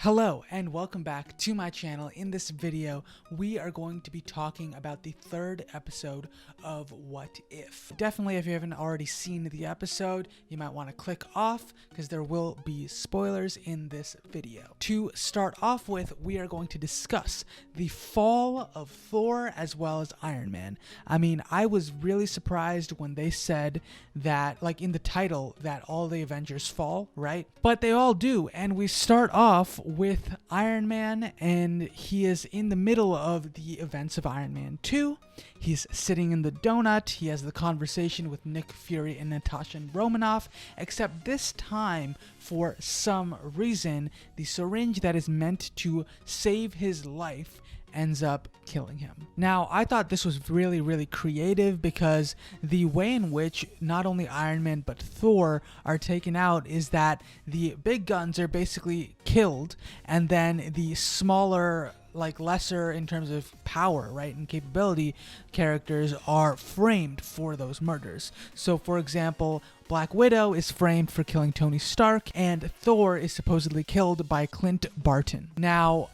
Hello and welcome back to my channel. In this video, we are going to be talking about the third episode of What If. Definitely, if you haven't already seen the episode, you might want to click off because there will be spoilers in this video. To start off with, we are going to discuss the fall of Thor as well as Iron Man. I mean, I was really surprised when they said that, like in the title, that all the Avengers fall, right? But they all do, and we start off with Iron Man, and he is in the middle of the events of Iron Man 2. He's sitting in the donut. He has the conversation with Nick Fury and Natasha Romanoff, except this time, for some reason, the syringe that is meant to save his life ends up killing him. Now, I thought this was really creative because the way in which not only Iron Man but Thor are taken out is that the big guns are basically killed, and then the smaller, like lesser in terms of power, right, and capability characters are framed for those murders. So, for example, Black Widow is framed for killing Tony Stark, and Thor is supposedly killed by Clint Barton. Now,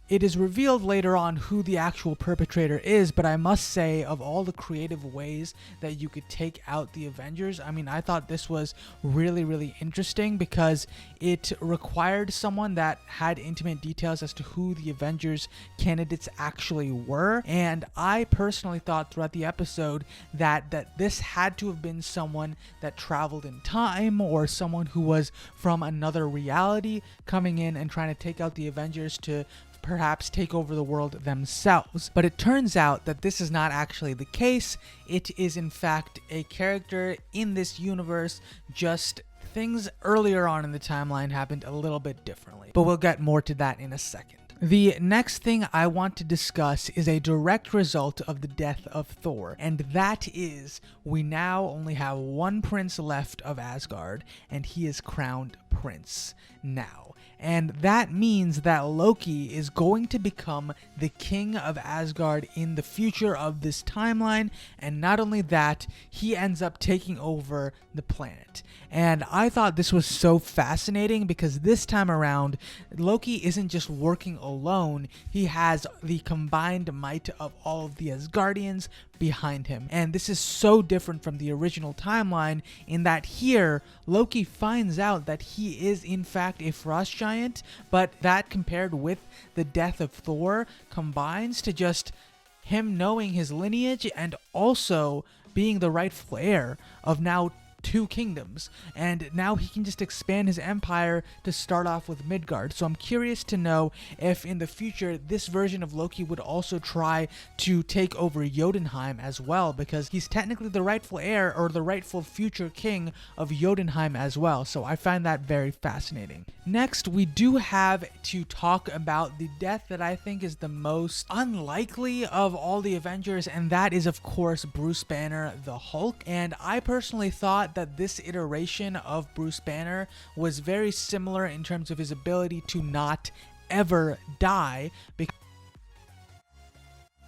it is revealed later on who the actual perpetrator is, but I must say, of all the creative ways that you could take out the Avengers, I mean, I thought this was really interesting because it required someone that had intimate details as to who the Avengers candidates actually were, and I personally thought throughout the episode that this had to have been someone that traveled in time or someone who was from another reality coming in and trying to take out the Avengers to perhaps take over the world themselves. But it turns out that this is not actually the case. It is in fact a character in this universe, just things earlier on in the timeline happened a little bit differently. But we'll get more to that in a second. The next thing I want to discuss is a direct result of the death of Thor, and that is we now only have one prince left of Asgard, and he is crowned prince now. And that means that Loki is going to become the king of Asgard in the future of this timeline, and not only that, he ends up taking over the planet. And I thought this was so fascinating because this time around, Loki isn't just working alone, he has the combined might of all of the Asgardians behind him. And this is so different from the original timeline in that here, Loki finds out that he is in fact a frost giant, but that compared with the death of Thor combines to just him knowing his lineage and also being the rightful heir of now two kingdoms, and now he can just expand his empire to start off with Midgard. So I'm curious to know if in the future this version of Loki would also try to take over Jotunheim as well, because he's technically the rightful heir or the rightful future king of Jotunheim as well. So I find that very fascinating. Next, we do have to talk about the death that I think is the most unlikely of all the Avengers, and that is of course Bruce Banner, the Hulk. And I personally thought that this iteration of Bruce Banner was very similar in terms of his ability to not ever die, because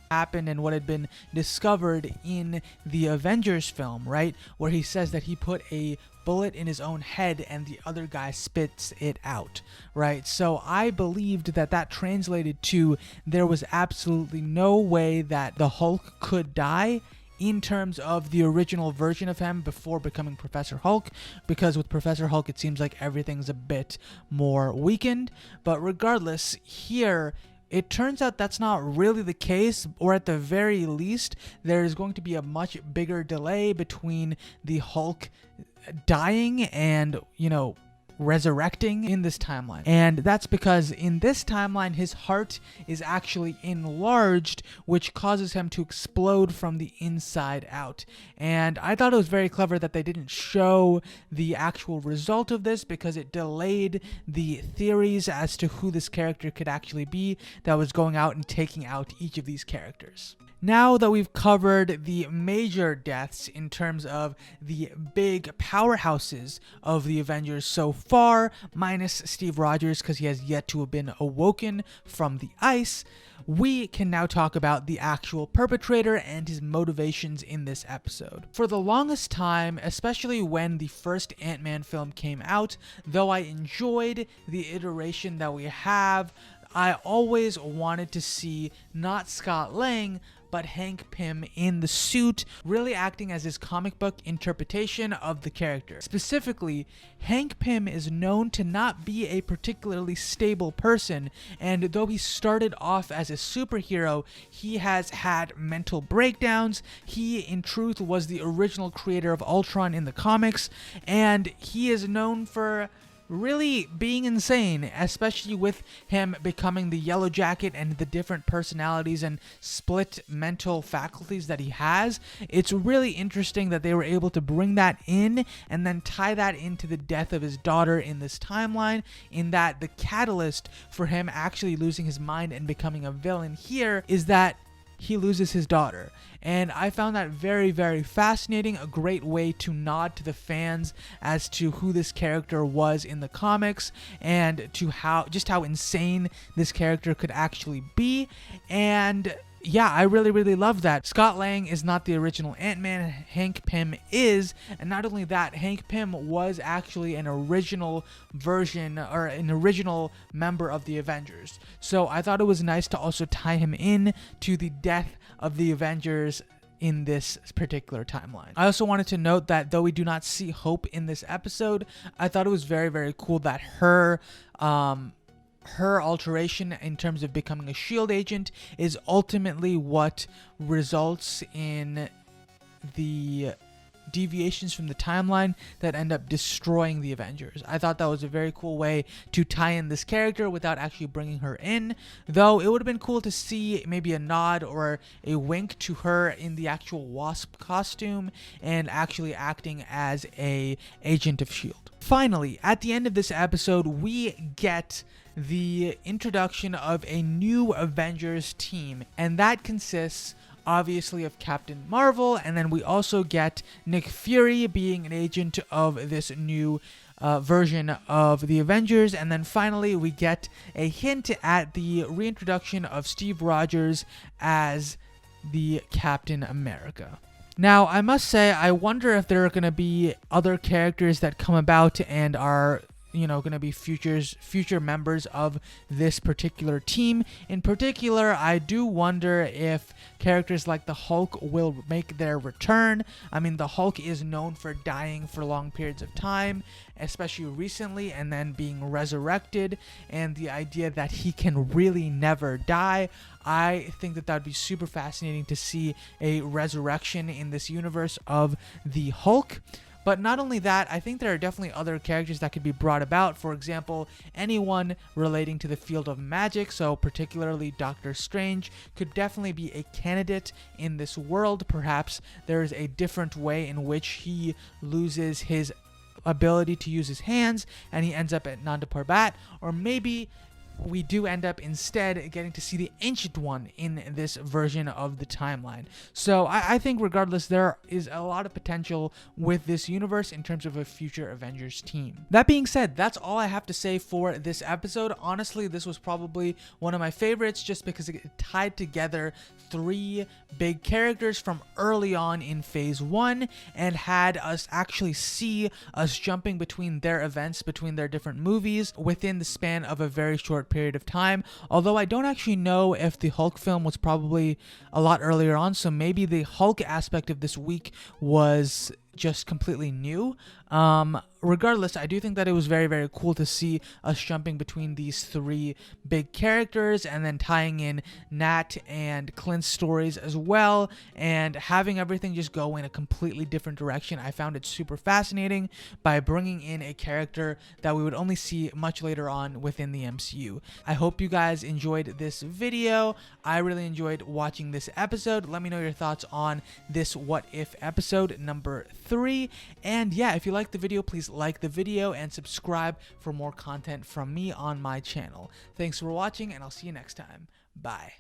happened and what had been discovered in the Avengers film, right, where he says that he put a bullet in his own head and the other guy spits it out, right? So I believed that that translated to there was absolutely no way that the Hulk could die in terms of the original version of him before becoming Professor Hulk, because with Professor Hulk it seems like everything's a bit more weakened. But regardless, here it turns out that's not really the case, or at the very least there is going to be a much bigger delay between the Hulk dying and, you know, resurrecting in this timeline. And that's because in this timeline his heart is actually enlarged, which causes him to explode from the inside out. And I thought it was very clever that they didn't show the actual result of this, because it delayed the theories as to who this character could actually be that was going out and taking out each of these characters. Now that we've covered the major deaths in terms of the big powerhouses of the Avengers so far, minus Steve Rogers because he has yet to have been awoken from the ice, we can now talk about the actual perpetrator and his motivations in this episode. For the longest time, especially when the first Ant-Man film came out, though I enjoyed the iteration that we have, I always wanted to see not Scott Lang, but Hank Pym in the suit, really acting as his comic book interpretation of the character. Specifically, Hank Pym is known to not be a particularly stable person, and though he started off as a superhero, he has had mental breakdowns. He, in truth, was the original creator of Ultron in the comics, and he is known for really being insane, especially with him becoming the Yellow Jacket and the different personalities and split mental faculties that he has. It's really interesting that they were able to bring that in and then tie that into the death of his daughter in this timeline, in that the catalyst for him actually losing his mind and becoming a villain here is that he loses his daughter. And I found that very, very fascinating, a great way to nod to the fans as to who this character was in the comics and to how insane this character could actually be. And yeah, I really, really love that. Scott Lang is not the original Ant-Man, Hank Pym is, and not only that, Hank Pym was actually an original version, or an original member of the Avengers. So I thought it was nice to also tie him in to the death of the Avengers in this particular timeline. I also wanted to note that though we do not see Hope in this episode, I thought it was very, very cool that her alteration in terms of becoming a SHIELD agent is ultimately what results in the deviations from the timeline that end up destroying the Avengers. I thought that was a very cool way to tie in this character without actually bringing her in, though it would have been cool to see maybe a nod or a wink to her in the actual Wasp costume and actually acting as a agent of SHIELD. Finally, at the end of this episode, we get the introduction of a new Avengers team, and that consists obviously of Captain Marvel, and then we also get Nick Fury being an agent of this new version of the Avengers, and then finally we get a hint at the reintroduction of Steve Rogers as the Captain America. Now, I must say, I wonder if there are going to be other characters that come about and are going to be future members of this particular team. In particular, I do wonder if characters like the Hulk will make their return. I mean, the Hulk is known for dying for long periods of time, especially recently, and then being resurrected, and the idea that he can really never die. I think that would be super fascinating to see a resurrection in this universe of the Hulk. But not only that, I think there are definitely other characters that could be brought about. For example, anyone relating to the field of magic, so particularly Doctor Strange, could definitely be a candidate in this world. Perhaps there is a different way in which he loses his ability to use his hands and he ends up at Nanda Parbat, or maybe we do end up instead getting to see the Ancient One in this version of the timeline. So I think regardless, there is a lot of potential with this universe in terms of a future Avengers team. That being said, that's all I have to say for this episode. Honestly, this was probably one of my favorites just because it tied together three big characters from early on in phase 1 and had us actually see us jumping between their events, between their different movies within the span of a very short period of time. Although I don't actually know if the Hulk film was probably a lot earlier on, so maybe the Hulk aspect of this week was just completely new. Regardless, I do think that it was very, very cool to see us jumping between these three big characters and then tying in Nat and Clint's stories as well, and having everything just go in a completely different direction. I found it super fascinating by bringing in a character that we would only see much later on within the MCU. I hope you guys enjoyed this video. I really enjoyed watching this episode. Let me know your thoughts on this What If episode number 3. And yeah, if you liked the video, please like the video and subscribe for more content from me on my channel. Thanks for watching, and I'll see you next time. Bye.